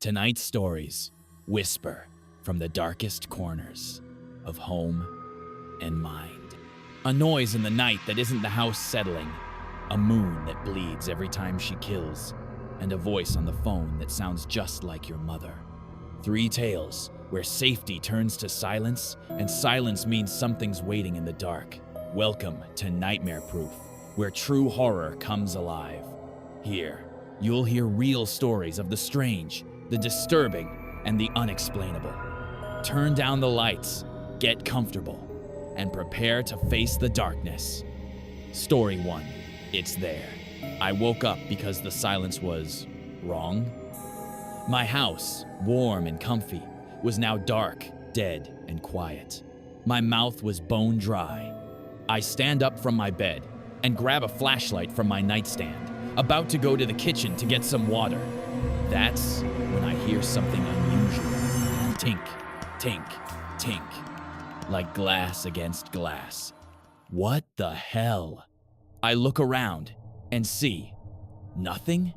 Tonight's stories whisper from the darkest corners of home and mind. A noise in the night that isn't the house settling, a moon that bleeds every time she kills, and a voice on the phone that sounds just like your mother. 3 tales where safety turns to silence and silence means something's waiting in the dark. Welcome to Nightmare Proof, where true horror comes alive. Here, you'll hear real stories of the strange, the disturbing, and the unexplainable. Turn down the lights, get comfortable, and prepare to face the darkness. Story 1. It's there. I woke up because the silence was wrong. My house, warm and comfy, was now dark, dead, and quiet. My mouth was bone dry. I stand up from my bed and grab a flashlight from my nightstand, about to go to the kitchen to get some water. That's when I hear something unusual. Tink, tink, tink, like glass against glass. What the hell? I look around and see nothing.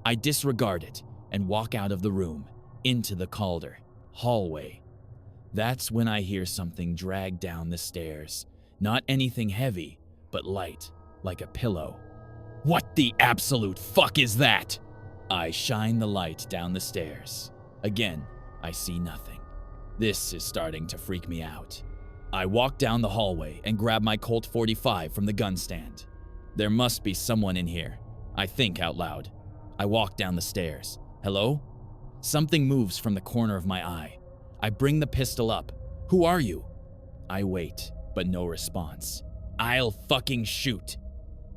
I disregard it and walk out of the room into the corridor, hallway. That's when I hear something drag down the stairs. Not anything heavy, but light, like a pillow. What the absolute fuck is that? I shine the light down the stairs. Again, I see nothing. This is starting to freak me out. I walk down the hallway and grab my Colt 45 from the gun stand. There must be someone in here. I think out loud. I walk down the stairs. Hello? Something moves from the corner of my eye. I bring the pistol up. Who are you? I wait, but no response. I'll fucking shoot.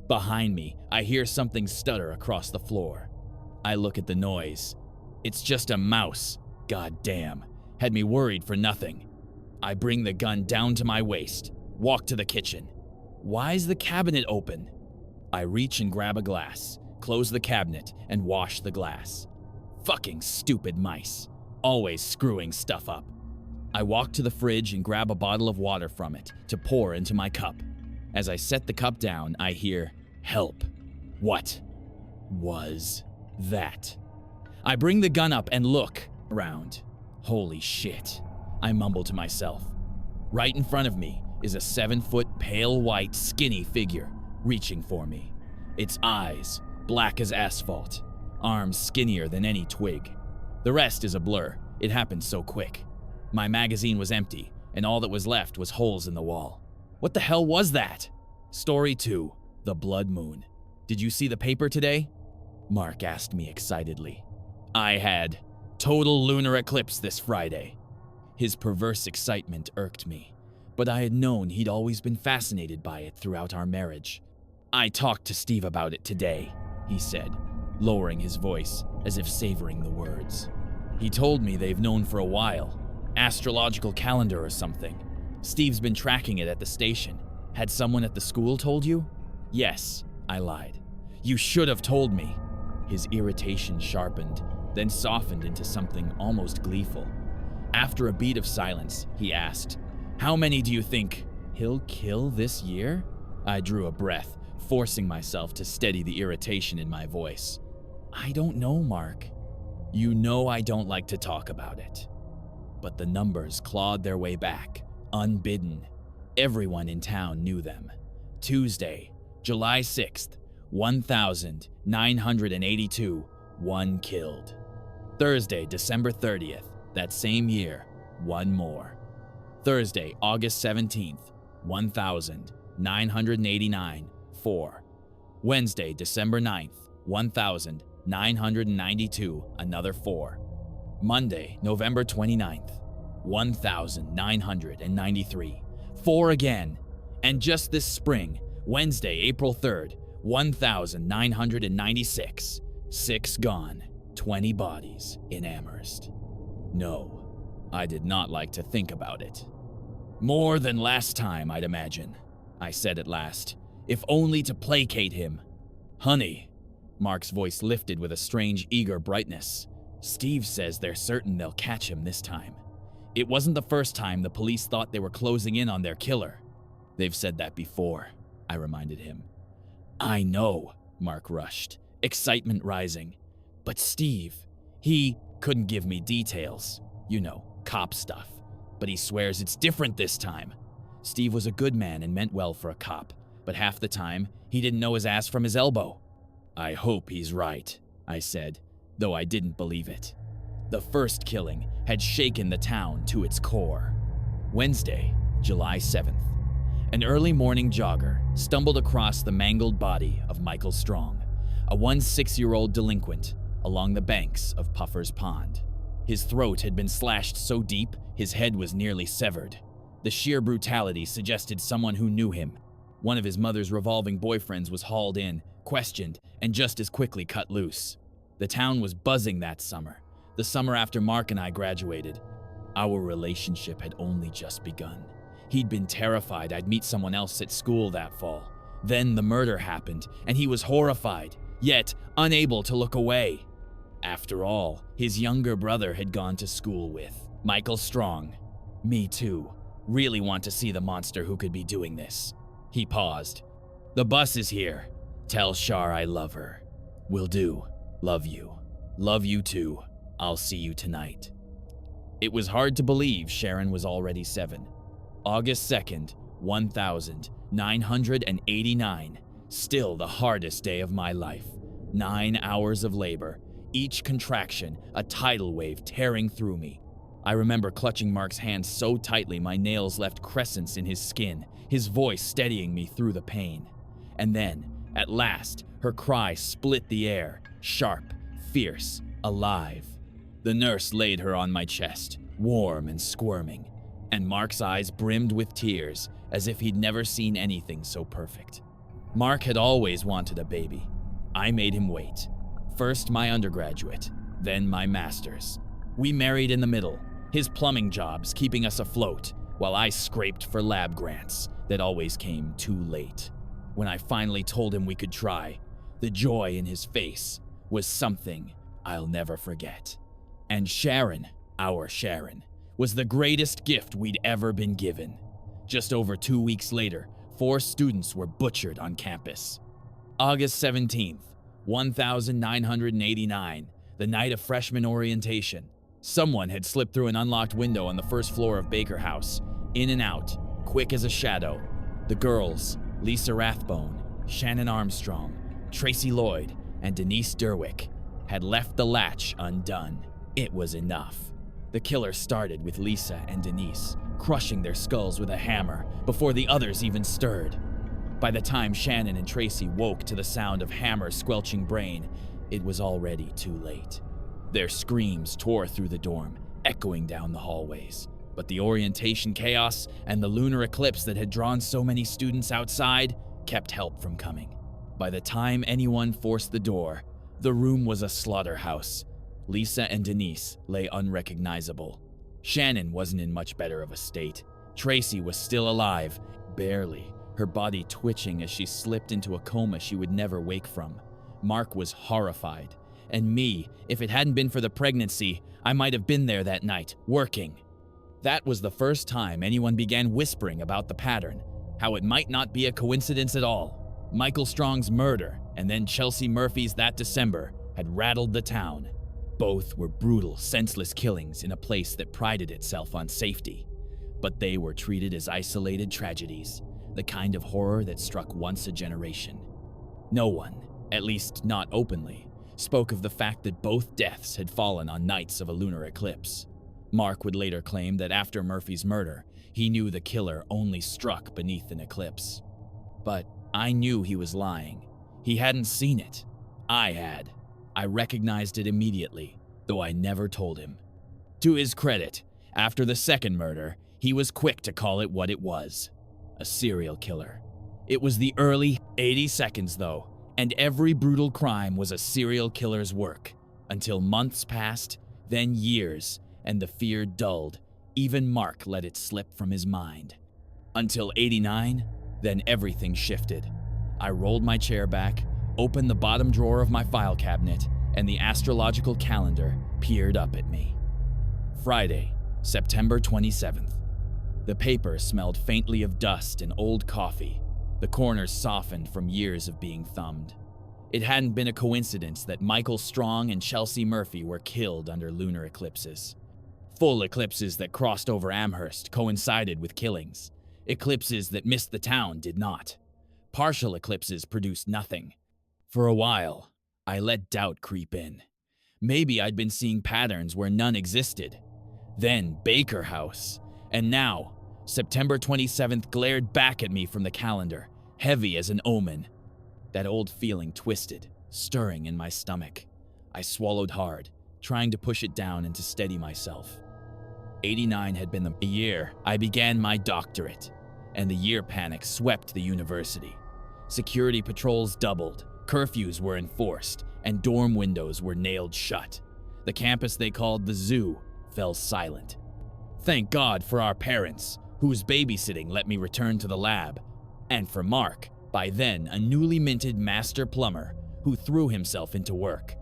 Behind me, I hear something stutter across the floor. I look at the noise. It's just a mouse. God damn. Had me worried for nothing. I bring the gun down to my waist, walk to the kitchen. Why's the cabinet open? I reach and grab a glass, close the cabinet, and wash the glass. Fucking stupid mice. Always screwing stuff up. I walk to the fridge and grab a bottle of water from it to pour into my cup. As I set the cup down, I hear, "Help." What was that? I bring the gun up and look around. Holy shit, I mumble to myself. Right in front of me is a 7-foot pale white skinny figure reaching for me. Its eyes black as asphalt, arms skinnier than any twig. The rest is a blur. It happened so quick. My magazine was empty, and all that was left was holes in the wall. What the hell was that? Story 2. The Blood Moon. Did you see the paper today? Mark asked me excitedly. I had. Total lunar eclipse this Friday. His perverse excitement irked me, but I had known he'd always been fascinated by it throughout our marriage. I talked to Steve about it today, he said, lowering his voice as if savoring the words. He told me they've known for a while. Astrological calendar or something. Steve's been tracking it at the station. Had someone at the school told you? Yes, I lied. You should have told me. His irritation sharpened, then softened into something almost gleeful. After a beat of silence, he asked, "How many do you think he'll kill this year?" I drew a breath, forcing myself to steady the irritation in my voice. I don't know, Mark. You know I don't like to talk about it. But the numbers clawed their way back, unbidden. Everyone in town knew them. Tuesday, July 6th, 1,982, 1 killed. Thursday, December 30th, that same year, 1 more. Thursday, August 17th, 1,989, 4. Wednesday, December 9th, 1,992, another 4. Monday, November 29th, 1,993, 4 again. And just this spring, Wednesday, April 3rd, 1,996, 6 gone, 20 bodies in Amherst. No, I did not like to think about it. More than last time, I'd imagine, I said at last, if only to placate him. Honey, Mark's voice lifted with a strange, eager brightness. Steve says they're certain they'll catch him this time. It wasn't the first time the police thought they were closing in on their killer. They've said that before, I reminded him. I know, Mark rushed, excitement rising. But Steve, he... Couldn't give me details. You know, cop stuff. But he swears it's different this time. Steve was a good man and meant well for a cop, but half the time, he didn't know his ass from his elbow. I hope he's right, I said, though I didn't believe it. The first killing had shaken the town to its core. Wednesday, July 7th. An early morning jogger stumbled across the mangled body of Michael Strong, a 16-year-old delinquent, along the banks of Puffer's Pond. His throat had been slashed so deep, his head was nearly severed. The sheer brutality suggested someone who knew him. One of his mother's revolving boyfriends was hauled in, questioned, and just as quickly cut loose. The town was buzzing that summer, the summer after Mark and I graduated. Our relationship had only just begun. He'd been terrified I'd meet someone else at school that fall. Then the murder happened, and he was horrified, yet unable to look away. After all, his younger brother had gone to school with Michael Strong. Me too. Really want to see the monster who could be doing this. He paused. The bus is here. Tell Shar I love her. Will do. Love you. Love you too. I'll see you tonight. It was hard to believe Sharon was already 7. August 2nd, 1989. Still the hardest day of my life. 9 hours of labor. Each contraction, a tidal wave tearing through me. I remember clutching Mark's hand so tightly my nails left crescents in his skin, his voice steadying me through the pain. And then, at last, her cry split the air, sharp, fierce, alive. The nurse laid her on my chest, warm and squirming, and Mark's eyes brimmed with tears as if he'd never seen anything so perfect. Mark had always wanted a baby. I made him wait. First my undergraduate, then my master's. We married in the middle, his plumbing jobs keeping us afloat, while I scraped for lab grants that always came too late. When I finally told him we could try, the joy in his face was something I'll never forget. And Sharon, our Sharon, was the greatest gift we'd ever been given. Just over 2 weeks later, 4 students were butchered on campus. August 17th, 1989, the night of freshman orientation. Someone had slipped through an unlocked window on the first floor of Baker House, in and out, quick as a shadow. The girls, Lisa Rathbone, Shannon Armstrong, Tracy Lloyd, and Denise Derwick, had left the latch undone. It was enough. The killer started with Lisa and Denise, crushing their skulls with a hammer before the others even stirred. By the time Shannon and Tracy woke to the sound of hammers squelching brain, it was already too late. Their screams tore through the dorm, echoing down the hallways. But the orientation chaos and the lunar eclipse that had drawn so many students outside kept help from coming. By the time anyone forced the door, the room was a slaughterhouse. Lisa and Denise lay unrecognizable. Shannon wasn't in much better of a state. Tracy was still alive, barely, her body twitching as she slipped into a coma she would never wake from. Mark was horrified. And me, if it hadn't been for the pregnancy, I might have been there that night, working. That was the first time anyone began whispering about the pattern, how it might not be a coincidence at all. Michael Strong's murder, and then Chelsea Murphy's that December, had rattled the town. Both were brutal, senseless killings in a place that prided itself on safety. But they were treated as isolated tragedies, the kind of horror that struck once a generation. No one, at least not openly, spoke of the fact that both deaths had fallen on nights of a lunar eclipse. Mark would later claim that after Murphy's murder, he knew the killer only struck beneath an eclipse. But I knew he was lying. He hadn't seen it. I had. I recognized it immediately, though I never told him. To his credit, after the second murder, he was quick to call it what it was: a serial killer. It was the early 80 seconds, though, and every brutal crime was a serial killer's work, until months passed, then years, and the fear dulled. Even Mark let it slip from his mind. Until 89, then everything shifted. I rolled my chair back, opened the bottom drawer of my file cabinet, and the astrological calendar peered up at me. Friday, September 27th. The paper smelled faintly of dust and old coffee. The corners softened from years of being thumbed. It hadn't been a coincidence that Michael Strong and Chelsea Murphy were killed under lunar eclipses. Full eclipses that crossed over Amherst coincided with killings. Eclipses that missed the town did not. Partial eclipses produced nothing. For a while, I let doubt creep in. Maybe I'd been seeing patterns where none existed. Then Baker House. And now, September 27th glared back at me from the calendar, heavy as an omen. That old feeling twisted, stirring in my stomach. I swallowed hard, trying to push it down and to steady myself. 89 had been the year I began my doctorate, and the year panic swept the university. Security patrols doubled, curfews were enforced, and dorm windows were nailed shut. The campus they called the zoo fell silent. Thank God for our parents, whose babysitting let me return to the lab, and for Mark, by then a newly minted master plumber, who threw himself into work.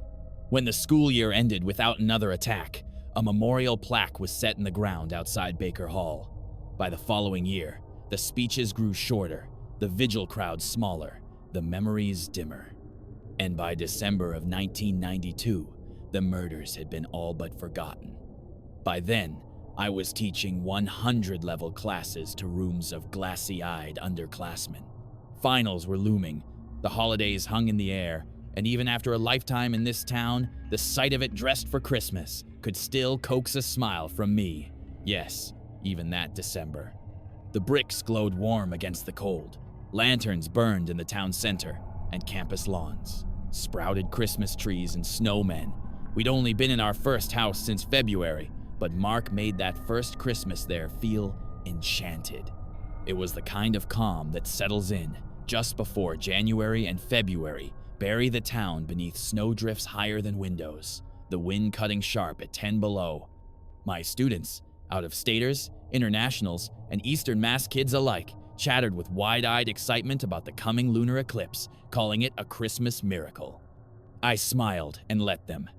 When the school year ended without another attack, a memorial plaque was set in the ground outside Baker Hall. By the following year, the speeches grew shorter, the vigil crowd smaller, the memories dimmer. And by December of 1992, the murders had been all but forgotten. By then, I was teaching 100-level classes to rooms of glassy-eyed underclassmen. Finals were looming, the holidays hung in the air, and even after a lifetime in this town, the sight of it dressed for Christmas could still coax a smile from me. Yes, even that December. The bricks glowed warm against the cold. Lanterns burned in the town center and campus lawns. Sprouted Christmas trees and snowmen. We'd only been in our first house since February, but Mark made that first Christmas there feel enchanted. It was the kind of calm that settles in just before January and February bury the town beneath snowdrifts higher than windows, the wind cutting sharp at 10 below. My students, out-of-staters, internationals, and Eastern Mass kids alike, chattered with wide-eyed excitement about the coming lunar eclipse, calling it a Christmas miracle. I smiled and let them.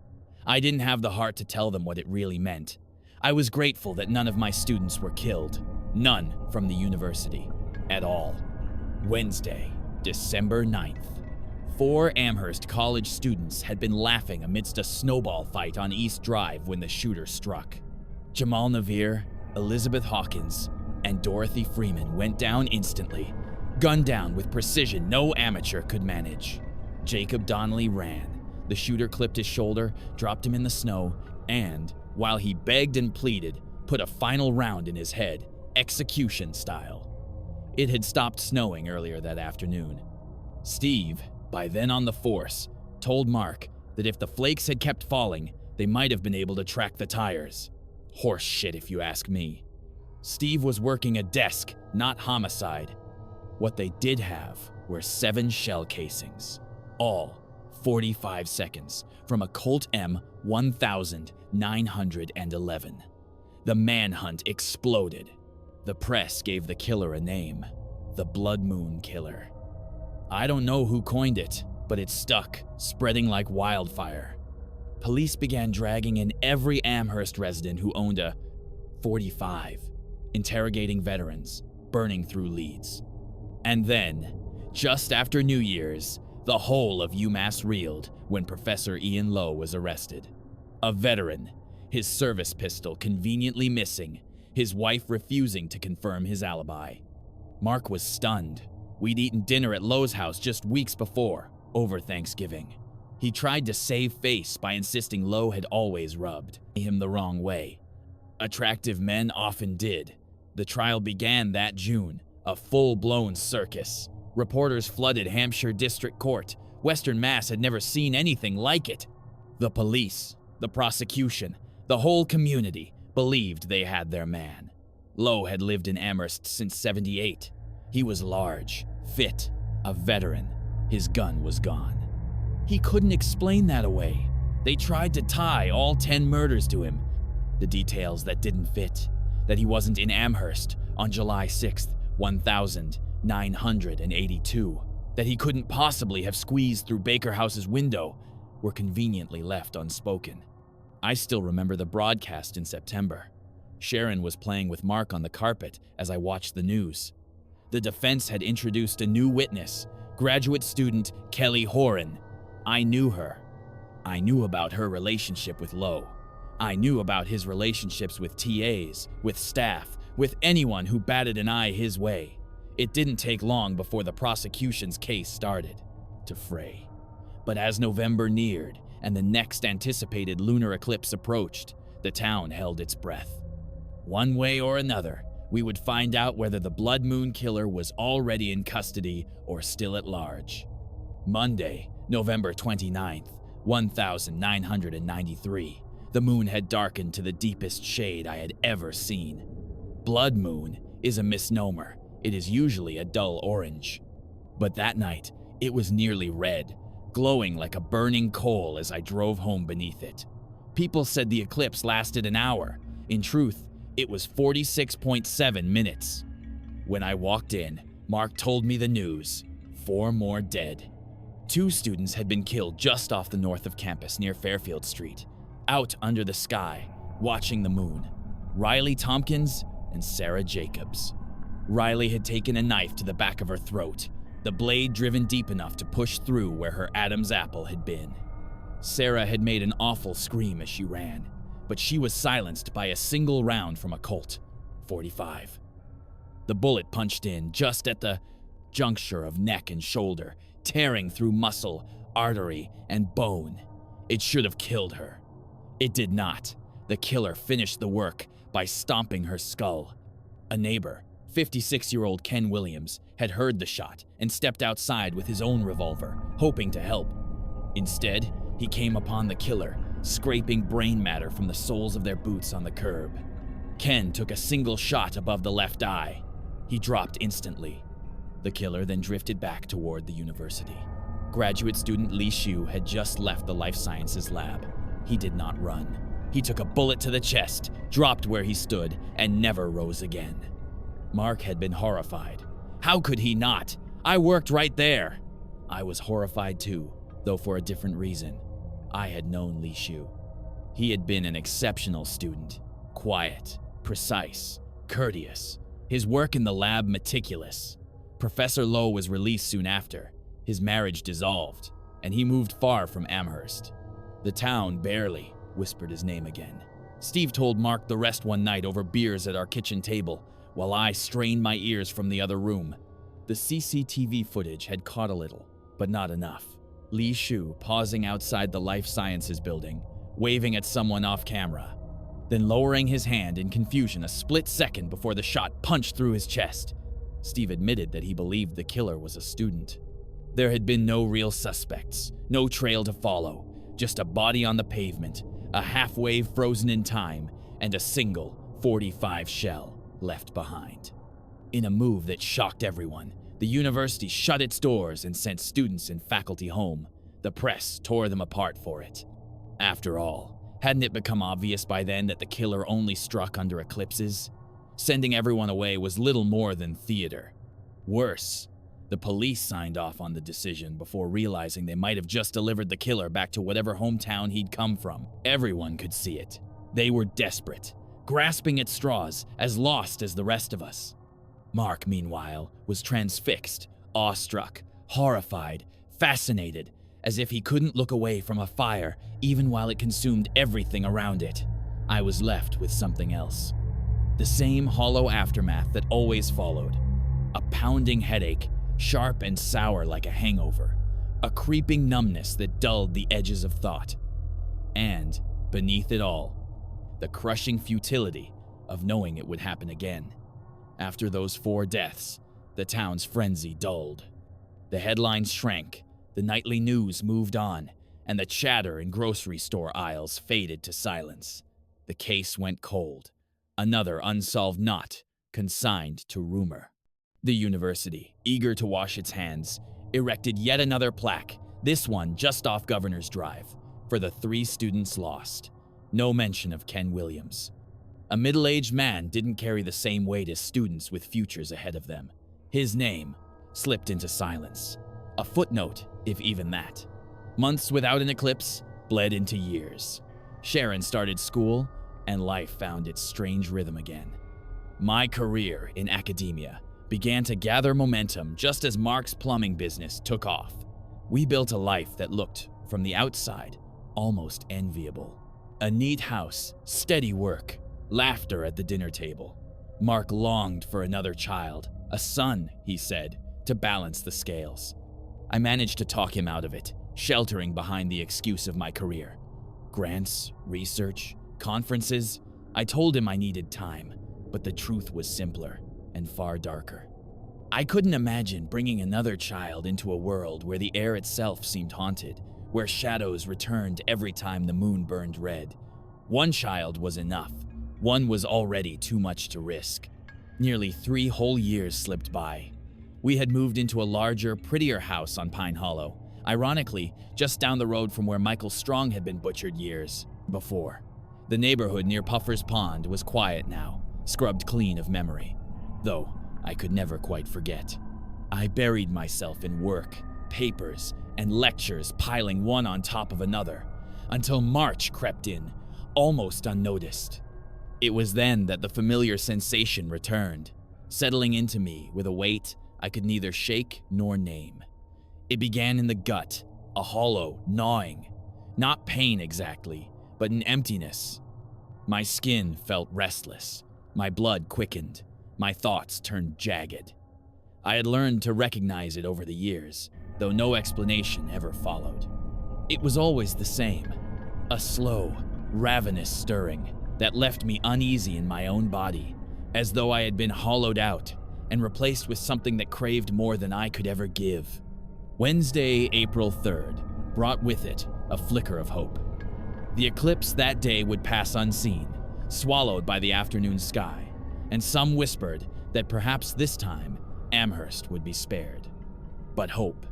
I didn't have the heart to tell them what it really meant. I was grateful that none of my students were killed. None from the university. At all. Wednesday, December 9th. 4 Amherst College students had been laughing amidst a snowball fight on East Drive when the shooter struck. Jamal Navir, Elizabeth Hawkins, and Dorothy Freeman went down instantly, gunned down with precision no amateur could manage. Jacob Donnelly ran. The shooter clipped his shoulder, dropped him in the snow, and, while he begged and pleaded, put a final round in his head, execution style. It had stopped snowing earlier that afternoon. Steve, by then on the force, told Mark that if the flakes had kept falling, they might have been able to track the tires. Horse shit, if you ask me. Steve was working a desk, not homicide. What they did have were 7 shell casings, all 45 seconds, from a Colt M1911. The manhunt exploded. The press gave the killer a name, the Blood Moon Killer. I don't know who coined it, but it stuck, spreading like wildfire. Police began dragging in every Amherst resident who owned a .45, interrogating veterans, burning through leads. And then, just after New Year's, the whole of UMass reeled when Professor Ian Lowe was arrested. A veteran, his service pistol conveniently missing, his wife refusing to confirm his alibi. Mark was stunned. We'd eaten dinner at Lowe's house just weeks before, over Thanksgiving. He tried to save face by insisting Lowe had always rubbed him the wrong way. Attractive men often did. The trial began that June, a full-blown circus. Reporters flooded Hampshire District Court. Western Mass had never seen anything like it. The police, the prosecution, the whole community believed they had their man. Lowe had lived in Amherst since '78. He was large, fit, a veteran. His gun was gone. He couldn't explain that away. They tried to tie all 10 murders to him. The details that didn't fit, that he wasn't in Amherst on July 6th, 1982, that he couldn't possibly have squeezed through Baker House's window, were conveniently left unspoken. I still remember the broadcast in September. Sharon was playing with Mark on the carpet as I watched the news. The defense had introduced a new witness, graduate student Kelly Horan. I knew her. I knew about her relationship with Lowe. I knew about his relationships with TAs, with staff, with anyone who batted an eye his way. It didn't take long before the prosecution's case started to fray. But as November neared and the next anticipated lunar eclipse approached, the town held its breath. One way or another, we would find out whether the Blood Moon killer was already in custody or still at large. Monday, November 29th, 1993. The moon had darkened to the deepest shade I had ever seen. Blood moon is a misnomer. It is usually a dull orange. But that night, it was nearly red, glowing like a burning coal as I drove home beneath it. People said the eclipse lasted an hour. In truth, it was 46.7 minutes. When I walked in, Mark told me the news. 4 more dead. 2 students had been killed just off the north of campus near Fairfield Street, out under the sky, watching the moon. Riley Tompkins and Sarah Jacobs. Riley had taken a knife to the back of her throat, the blade driven deep enough to push through where her Adam's apple had been. Sarah had made an awful scream as she ran, but she was silenced by a single round from a Colt .45. The bullet punched in just at the juncture of neck and shoulder, tearing through muscle, artery, and bone. It should have killed her. It did not. The killer finished the work by stomping her skull. A neighbor, 56-year-old Ken Williams, had heard the shot and stepped outside with his own revolver, hoping to help. Instead, he came upon the killer, scraping brain matter from the soles of their boots on the curb. Ken took a single shot above the left eye. He dropped instantly. The killer then drifted back toward the university. Graduate student Li Shu had just left the life sciences lab. He did not run. He took a bullet to the chest, dropped where he stood, and never rose again. Mark had been horrified. How could he not? I worked right there. I was horrified too, though for a different reason. I had known Li Shu. He had been an exceptional student, quiet, precise, courteous. His work in the lab meticulous. Professor Lowe was released soon after. His marriage dissolved, and he moved far from Amherst. The town barely whispered his name again. Steve told Mark the rest one night over beers at our kitchen table, while I strained my ears from the other room. The CCTV footage had caught a little, but not enough. Li Shu pausing outside the life sciences building, waving at someone off camera, then lowering his hand in confusion a split second before the shot punched through his chest. Steve admitted that he believed the killer was a student. There had been no real suspects, no trail to follow, just a body on the pavement, a half-wave frozen in time, and a single .45 shell left behind. In a move that shocked everyone, the university shut its doors and sent students and faculty home. The press tore them apart for it. After all, hadn't it become obvious by then that the killer only struck under eclipses? Sending everyone away was little more than theater. Worse, the police signed off on the decision before realizing they might have just delivered the killer back to whatever hometown he'd come from. Everyone could see it. They were desperate, grasping at straws, as lost as the rest of us. Mark, meanwhile, was transfixed, awestruck, horrified, fascinated, as if he couldn't look away from a fire even while it consumed everything around it. I was left with something else. The same hollow aftermath that always followed. A pounding headache, sharp and sour like a hangover. A creeping numbness that dulled the edges of thought. And, beneath it all, the crushing futility of knowing it would happen again. After those 4 deaths, the town's frenzy dulled. The headlines shrank, the nightly news moved on, and the chatter in grocery store aisles faded to silence. The case went cold. Another unsolved knot, consigned to rumor. The university, eager to wash its hands, erected yet another plaque, this one just off Governor's Drive, for the 3 students lost. No mention of Ken Williams. A middle-aged man didn't carry the same weight as students with futures ahead of them. His name slipped into silence. A footnote, if even that. Months without an eclipse bled into years. Sharon started school, and life found its strange rhythm again. My career in academia began to gather momentum just as Mark's plumbing business took off. We built a life that looked from the outside, almost enviable. A neat house, steady work, laughter at the dinner table. Mark longed for another child, a son, he said, to balance the scales. I managed to talk him out of it, sheltering behind the excuse of my career. Grants, research, conferences. I told him I needed time, but the truth was simpler and far darker. I couldn't imagine bringing another child into a world where the air itself seemed haunted, where shadows returned every time the moon burned red. One child was enough. One was already too much to risk. Nearly 3 whole years slipped by. We had moved into a larger, prettier house on Pine Hollow, ironically, just down the road from where Michael Strong had been butchered years before. The neighborhood near Puffer's Pond was quiet now, scrubbed clean of memory, though I could never quite forget. I buried myself in work, papers, and lectures piling one on top of another, until March crept in, almost unnoticed. It was then that the familiar sensation returned, settling into me with a weight I could neither shake nor name. It began in the gut, a hollow, gnawing. Not pain exactly, but an emptiness. My skin felt restless, my blood quickened, my thoughts turned jagged. I had learned to recognize it over the years, though no explanation ever followed. It was always the same, a slow, ravenous stirring that left me uneasy in my own body, as though I had been hollowed out and replaced with something that craved more than I could ever give. Wednesday, April 3rd, brought with it a flicker of hope. The eclipse that day would pass unseen, swallowed by the afternoon sky, and some whispered that perhaps this time Amherst would be spared. But hope,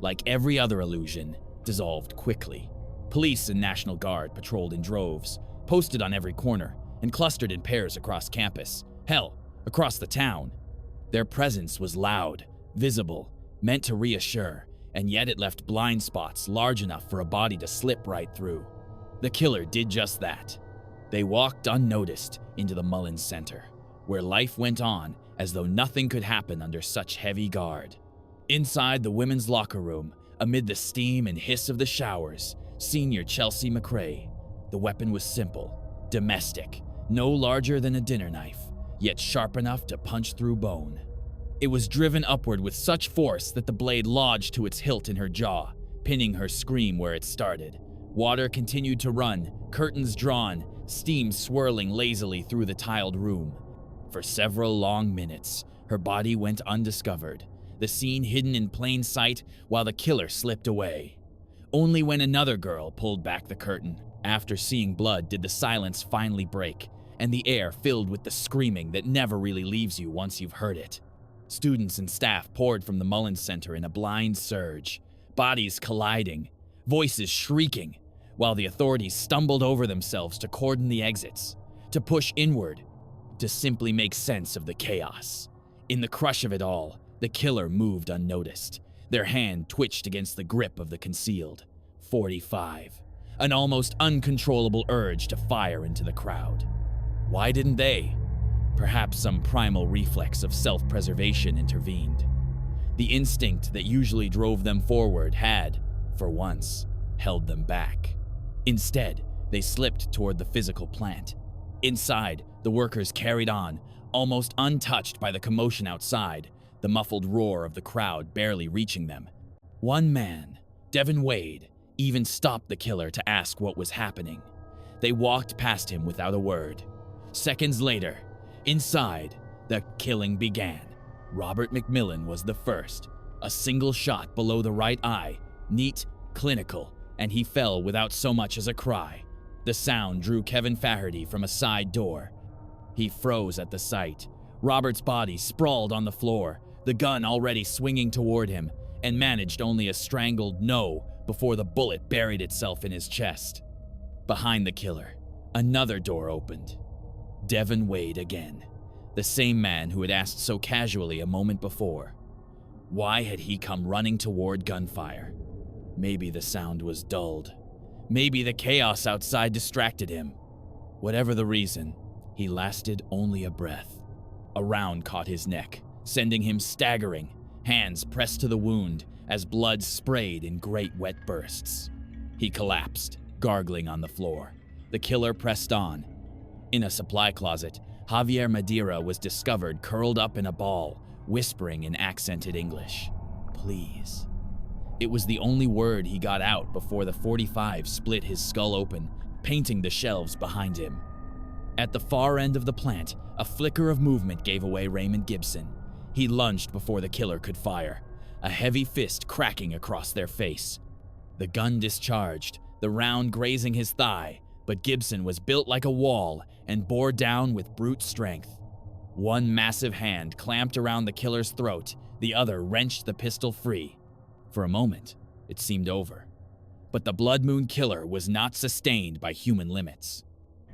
like every other illusion, dissolved quickly. Police and National Guard patrolled in droves, posted on every corner, and clustered in pairs across campus, hell, across the town. Their presence was loud, visible, meant to reassure, and yet it left blind spots large enough for a body to slip right through. The killer did just that. They walked unnoticed into the Mullins Center, where life went on as though nothing could happen under such heavy guard. Inside the women's locker room, amid the steam and hiss of the showers, Senior Chelsea McRae. The weapon was simple, domestic, no larger than a dinner knife, yet sharp enough to punch through bone. It was driven upward with such force that the blade lodged to its hilt in her jaw, pinning her scream where it started. Water continued to run, curtains drawn, steam swirling lazily through the tiled room. For several long minutes, her body went undiscovered, the scene hidden in plain sight while the killer slipped away. Only when another girl pulled back the curtain, after seeing blood, did the silence finally break, and the air filled with the screaming that never really leaves you once you've heard it. Students and staff poured from the Mullins Center in a blind surge, bodies colliding, voices shrieking, while the authorities stumbled over themselves to cordon the exits, to push inward, to simply make sense of the chaos. In the crush of it all, the killer moved unnoticed. Their hand twitched against the grip of the concealed .45, an almost uncontrollable urge to fire into the crowd. Why didn't they? Perhaps some primal reflex of self-preservation intervened. The instinct that usually drove them forward had, for once, held them back. Instead, they slipped toward the physical plant. Inside, the workers carried on, almost untouched by the commotion outside, the muffled roar of the crowd barely reaching them. One man, Devin Wade, even stopped the killer to ask what was happening. They walked past him without a word. Seconds later, inside, the killing began. Robert McMillan was the first. A single shot below the right eye, neat, clinical, and he fell without so much as a cry. The sound drew Kevin Faherty from a side door. He froze at the sight. Robert's body sprawled on the floor, the gun already swinging toward him, and managed only a strangled no before the bullet buried itself in his chest. Behind the killer, another door opened. Devin Wade again, the same man who had asked so casually a moment before. Why had he come running toward gunfire? Maybe the sound was dulled. Maybe the chaos outside distracted him. Whatever the reason, he lasted only a breath. A round caught his neck, sending him staggering, hands pressed to the wound as blood sprayed in great wet bursts. He collapsed, gargling on the floor. The killer pressed on. In a supply closet, Javier Madeira was discovered curled up in a ball, whispering in accented English, "Please." It was the only word he got out before the .45 split his skull open, painting the shelves behind him. At the far end of the plant, a flicker of movement gave away Raymond Gibson. He lunged before the killer could fire, a heavy fist cracking across their face. The gun discharged, the round grazing his thigh, but Gibson was built like a wall and bore down with brute strength. One massive hand clamped around the killer's throat, the other wrenched the pistol free. For a moment, it seemed over. But the Blood Moon killer was not sustained by human limits.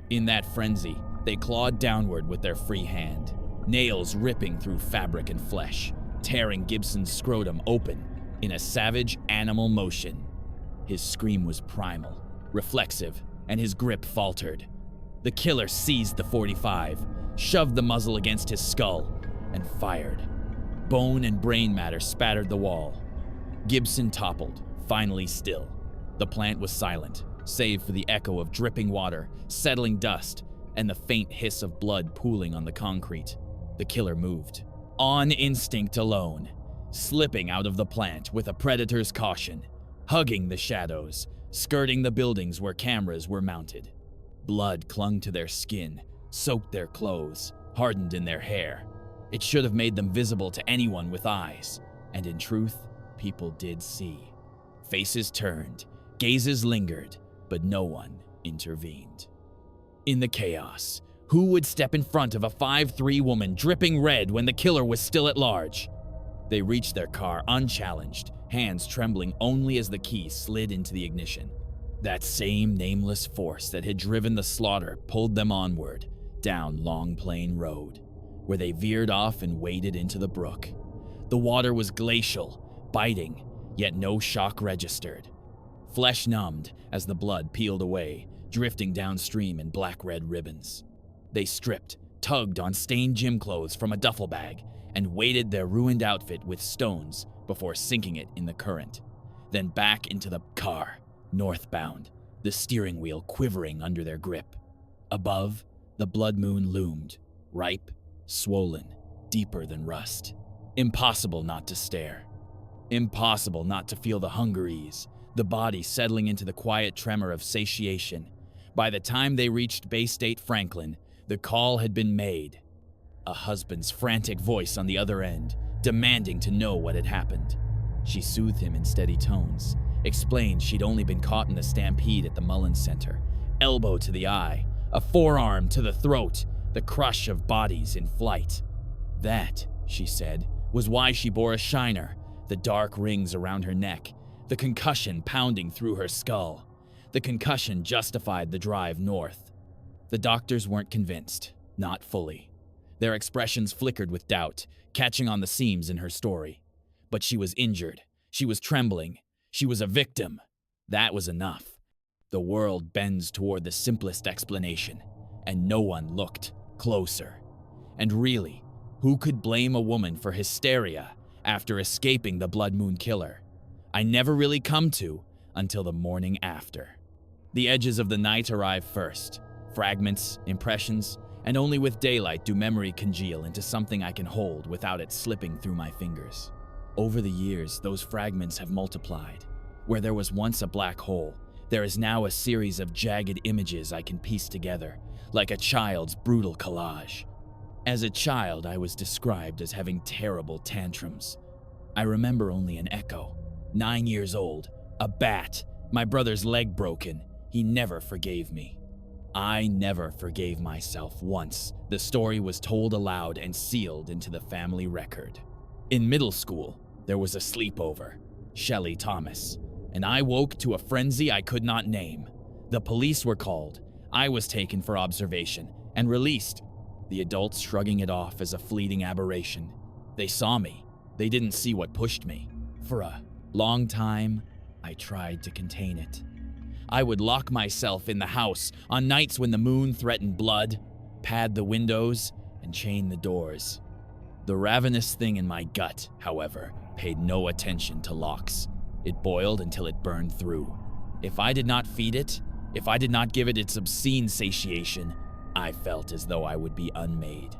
In that frenzy, they clawed downward with their free hand, nails ripping through fabric and flesh, tearing Gibson's scrotum open in a savage animal motion. His scream was primal, reflexive, and his grip faltered. The killer seized the .45, shoved the muzzle against his skull, and fired. Bone and brain matter spattered the wall. Gibson toppled, finally still. The plant was silent, save for the echo of dripping water, settling dust, and the faint hiss of blood pooling on the concrete. The killer moved, on instinct alone, slipping out of the plant with a predator's caution, hugging the shadows, skirting the buildings where cameras were mounted. Blood clung to their skin, soaked their clothes, hardened in their hair. It should have made them visible to anyone with eyes, and in truth, people did see. Faces turned, gazes lingered, but no one intervened. In the chaos, who would step in front of a 5'3" woman dripping red when the killer was still at large? They reached their car unchallenged, hands trembling only as the key slid into the ignition. That same nameless force that had driven the slaughter pulled them onward, down Long Plain Road, where they veered off and waded into the brook. The water was glacial, biting, yet no shock registered. Flesh numbed as the blood peeled away, drifting downstream in black-red ribbons. They stripped, tugged on stained gym clothes from a duffel bag, and weighted their ruined outfit with stones before sinking it in the current. Then back into the car, northbound, the steering wheel quivering under their grip. Above, the blood moon loomed, ripe, swollen, deeper than rust. Impossible not to stare. Impossible not to feel the hunger ease, the body settling into the quiet tremor of satiation. By the time they reached Bay State Franklin, the call had been made. A husband's frantic voice on the other end, demanding to know what had happened. She soothed him in steady tones, explained she'd only been caught in the stampede at the Mullins Center. Elbow to the eye, a forearm to the throat, the crush of bodies in flight. That, she said, was why she bore a shiner, the dark rings around her neck, the concussion pounding through her skull. The concussion justified the drive north. The doctors weren't convinced, not fully. Their expressions flickered with doubt, catching on the seams in her story. But she was injured. She was trembling. She was a victim. That was enough. The world bends toward the simplest explanation, and no one looked closer. And really, who could blame a woman for hysteria after escaping the Blood Moon killer? I never really come to until the morning after. The edges of the night arrive first. Fragments, impressions, and only with daylight do memory congeal into something I can hold without it slipping through my fingers. Over the years, those fragments have multiplied. Where there was once a black hole, there is now a series of jagged images I can piece together, like a child's brutal collage. As a child, I was described as having terrible tantrums. I remember only an echo. 9 years old, a bat, my brother's leg broken. He never forgave me. I never forgave myself once the story was told aloud and sealed into the family record. In middle school, there was a sleepover, Shelley Thomas, and I woke to a frenzy I could not name. The police were called. I was taken for observation and released, the adults shrugging it off as a fleeting aberration. They saw me. They didn't see what pushed me. For a long time, I tried to contain it. I would lock myself in the house on nights when the moon threatened blood, pad the windows, and chain the doors. The ravenous thing in my gut, however, paid no attention to locks. It boiled until it burned through. If I did not feed it, if I did not give it its obscene satiation, I felt as though I would be unmade.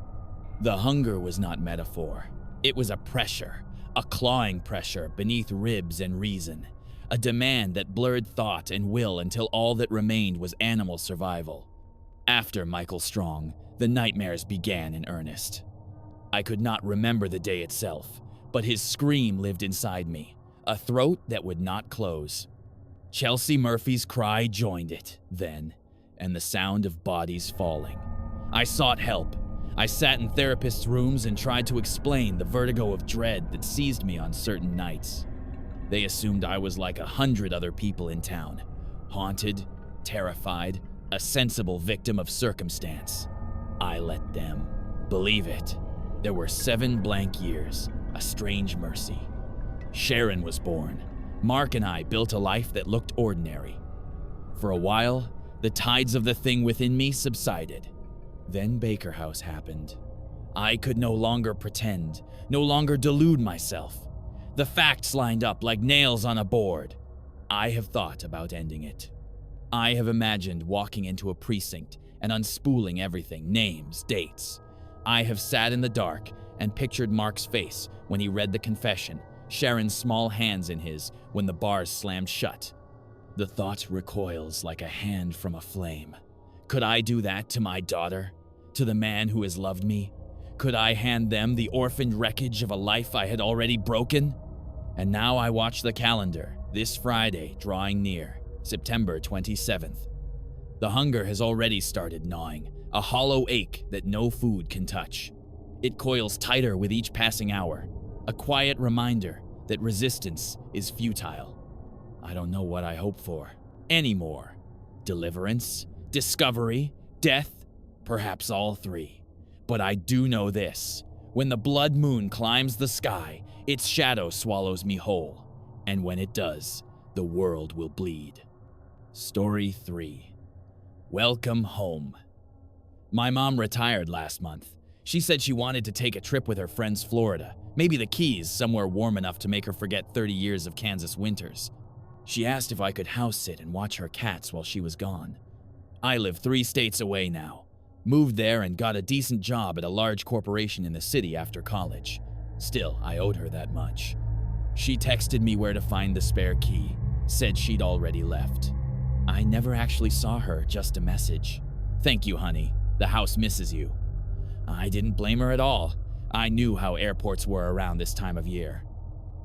The hunger was not metaphor. It was a pressure, a clawing pressure beneath ribs and reason, a demand that blurred thought and will until all that remained was animal survival. After Michael Strong, the nightmares began in earnest. I could not remember the day itself, but his scream lived inside me, a throat that would not close. Chelsea Murphy's cry joined it, then, and the sound of bodies falling. I sought help. I sat in therapists' rooms and tried to explain the vertigo of dread that seized me on certain nights. They assumed I was like 100 other people in town, haunted, terrified, a sensible victim of circumstance. I let them believe it. There were 7 blank years, a strange mercy. Sharon was born. Mark and I built a life that looked ordinary. For a while, the tides of the thing within me subsided. Then Baker House happened. I could no longer pretend, no longer delude myself. The facts lined up like nails on a board. I have thought about ending it. I have imagined walking into a precinct and unspooling everything, names, dates. I have sat in the dark and pictured Mark's face when he read the confession, Sharon's small hands in his when the bars slammed shut. The thought recoils like a hand from a flame. Could I do that to my daughter? To the man who has loved me? Could I hand them the orphaned wreckage of a life I had already broken? And now I watch the calendar, this Friday drawing near, September 27th. The hunger has already started gnawing, a hollow ache that no food can touch. It coils tighter with each passing hour, a quiet reminder that resistance is futile. I don't know what I hope for anymore. Deliverance, discovery, death, perhaps all 3. But I do know this. When the blood moon climbs the sky, its shadow swallows me whole. And when it does, the world will bleed. Story 3. Welcome home. My mom retired last month. She said she wanted to take a trip with her friends Florida, maybe the Keys, somewhere warm enough to make her forget 30 years of Kansas winters. She asked if I could house sit and watch her cats while she was gone. I live 3 states away now. Moved there and got a decent job at a large corporation in the city after college. Still, I owed her that much. She texted me where to find the spare key, said she'd already left. I never actually saw her, just a message. Thank you, honey. The house misses you. I didn't blame her at all. I knew how airports were around this time of year.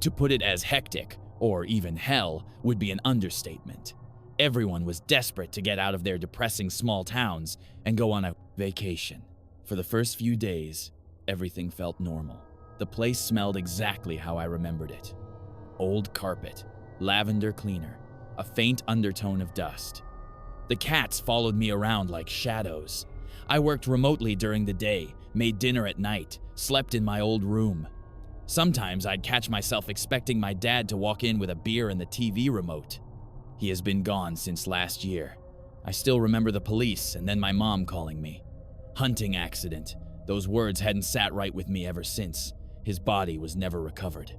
To put it as hectic, or even hell, would be an understatement. Everyone was desperate to get out of their depressing small towns and go on a vacation. For the first few days, everything felt normal. The place smelled exactly how I remembered it. Old carpet, lavender cleaner, a faint undertone of dust. The cats followed me around like shadows. I worked remotely during the day, made dinner at night, slept in my old room. Sometimes I'd catch myself expecting my dad to walk in with a beer and the TV remote. He has been gone since last year. I still remember the police and then my mom calling me. Hunting accident. Those words hadn't sat right with me ever since. His body was never recovered.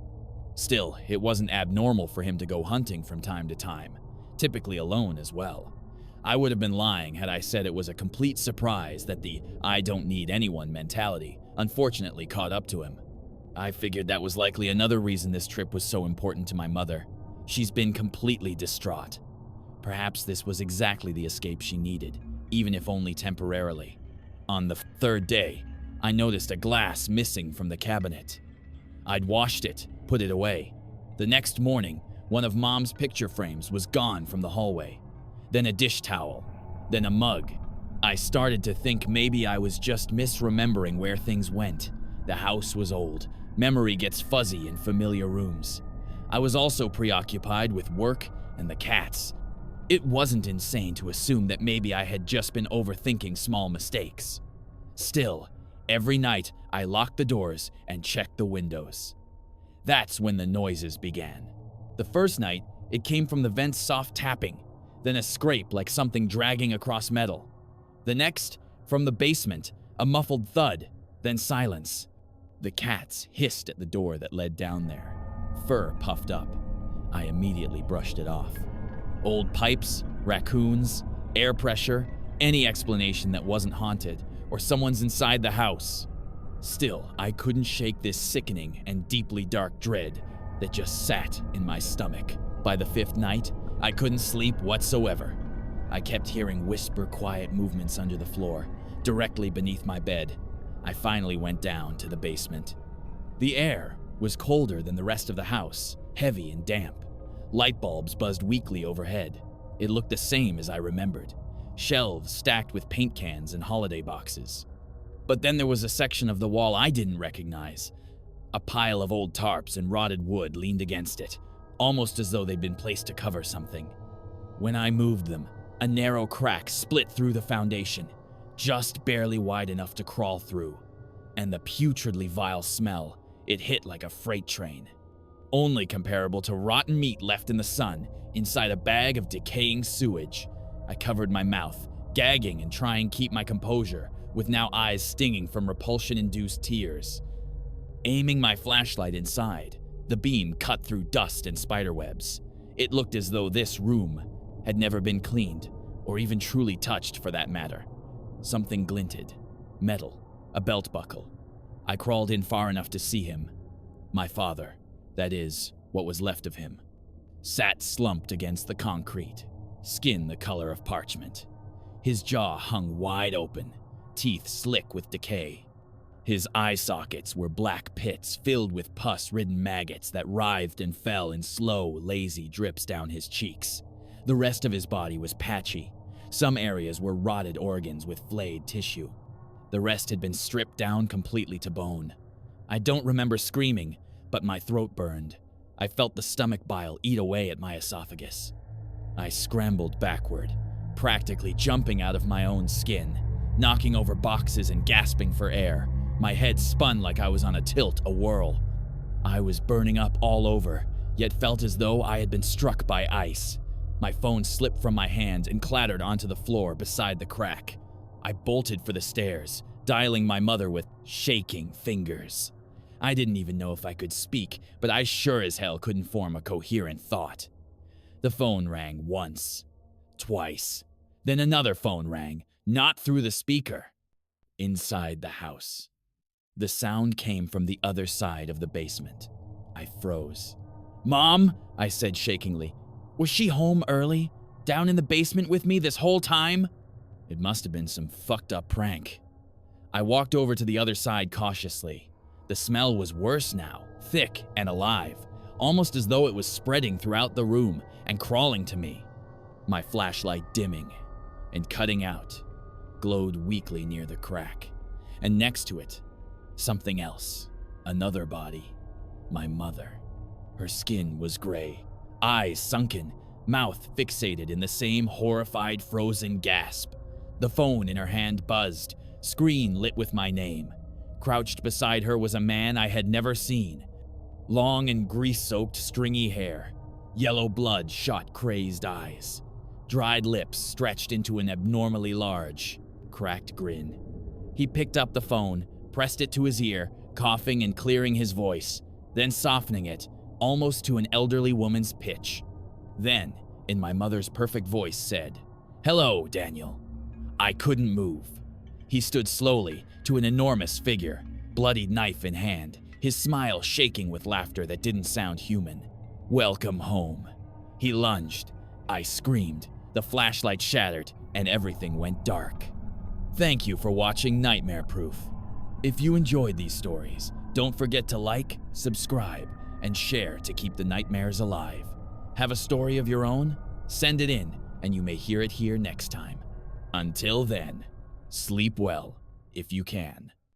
Still, it wasn't abnormal for him to go hunting from time to time, typically alone as well. I would have been lying had I said it was a complete surprise that the I don't need anyone mentality unfortunately caught up to him. I figured that was likely another reason this trip was so important to my mother. She's been completely distraught. Perhaps this was exactly the escape she needed, even if only temporarily. On the 3rd day, I noticed a glass missing from the cabinet. I'd washed it, put it away. The next morning, one of Mom's picture frames was gone from the hallway. Then a dish towel, then a mug. I started to think maybe I was just misremembering where things went. The house was old. Memory gets fuzzy in familiar rooms. I was also preoccupied with work and the cats. It wasn't insane to assume that maybe I had just been overthinking small mistakes. Still, every night I locked the doors and checked the windows. That's when the noises began. The first night, it came from the vent's soft tapping, then a scrape like something dragging across metal. The next, from the basement, a muffled thud, then silence. The cats hissed at the door that led down there. Fur puffed up. I immediately brushed it off. Old pipes, raccoons, air pressure, any explanation that wasn't haunted or someone's inside the house. Still, I couldn't shake this sickening and deeply dark dread that just sat in my stomach. By the 5th night, I couldn't sleep whatsoever. I kept hearing quiet movements under the floor, directly beneath my bed. I finally went down to the basement. The air was colder than the rest of the house, heavy and damp. Light bulbs buzzed weakly overhead. It looked the same as I remembered. Shelves stacked with paint cans and holiday boxes. But then there was a section of the wall I didn't recognize. A pile of old tarps and rotted wood leaned against it, almost as though they'd been placed to cover something. When I moved them, a narrow crack split through the foundation, just barely wide enough to crawl through, and the putridly vile smell, it hit like a freight train. Only comparable to rotten meat left in the sun inside a bag of decaying sewage. I covered my mouth, gagging and trying to keep my composure, with now eyes stinging from repulsion-induced tears. Aiming my flashlight inside, the beam cut through dust and spiderwebs. It looked as though this room had never been cleaned, or even truly touched for that matter. Something glinted. Metal. A belt buckle. I crawled in far enough to see him. My father, that is, what was left of him, sat slumped against the concrete, skin the color of parchment. His jaw hung wide open, teeth slick with decay. His eye sockets were black pits filled with pus-ridden maggots that writhed and fell in slow, lazy drips down his cheeks. The rest of his body was patchy. Some areas were rotted organs with flayed tissue. The rest had been stripped down completely to bone. I don't remember screaming, but my throat burned. I felt the stomach bile eat away at my esophagus. I scrambled backward, practically jumping out of my own skin, knocking over boxes and gasping for air. My head spun like I was on a tilt, a whirl. I was burning up all over, yet felt as though I had been struck by ice. My phone slipped from my hand and clattered onto the floor beside the crack. I bolted for the stairs, dialing my mother with shaking fingers. I didn't even know if I could speak, but I sure as hell couldn't form a coherent thought. The phone rang once, twice, then another phone rang, not through the speaker, inside the house. The sound came from the other side of the basement. I froze. "Mom," I said shakingly. "Was she home early? Down in the basement with me this whole time?" It must have been some fucked up prank. I walked over to the other side cautiously. The smell was worse now, thick and alive, almost as though it was spreading throughout the room and crawling to me. My flashlight dimming and cutting out, glowed weakly near the crack, and next to it, something else, another body, my mother. Her skin was gray, eyes sunken, mouth fixated in the same horrified frozen gasp. The phone in her hand buzzed, screen lit with my name. Crouched beside her was a man I had never seen. Long and grease-soaked stringy hair, yellow blood shot crazed eyes, dried lips stretched into an abnormally large, cracked grin. He picked up the phone, pressed it to his ear, coughing and clearing his voice, then softening it, almost to an elderly woman's pitch. Then, in my mother's perfect voice, said, "Hello, Daniel." I couldn't move. He stood slowly to an enormous figure, bloodied knife in hand, his smile shaking with laughter that didn't sound human. "Welcome home." He lunged. I screamed. The flashlight shattered, and everything went dark. Thank you for watching Nightmare Proof. If you enjoyed these stories, don't forget to like, subscribe, and share to keep the nightmares alive. Have a story of your own? Send it in, and you may hear it here next time. Until then, sleep well if you can.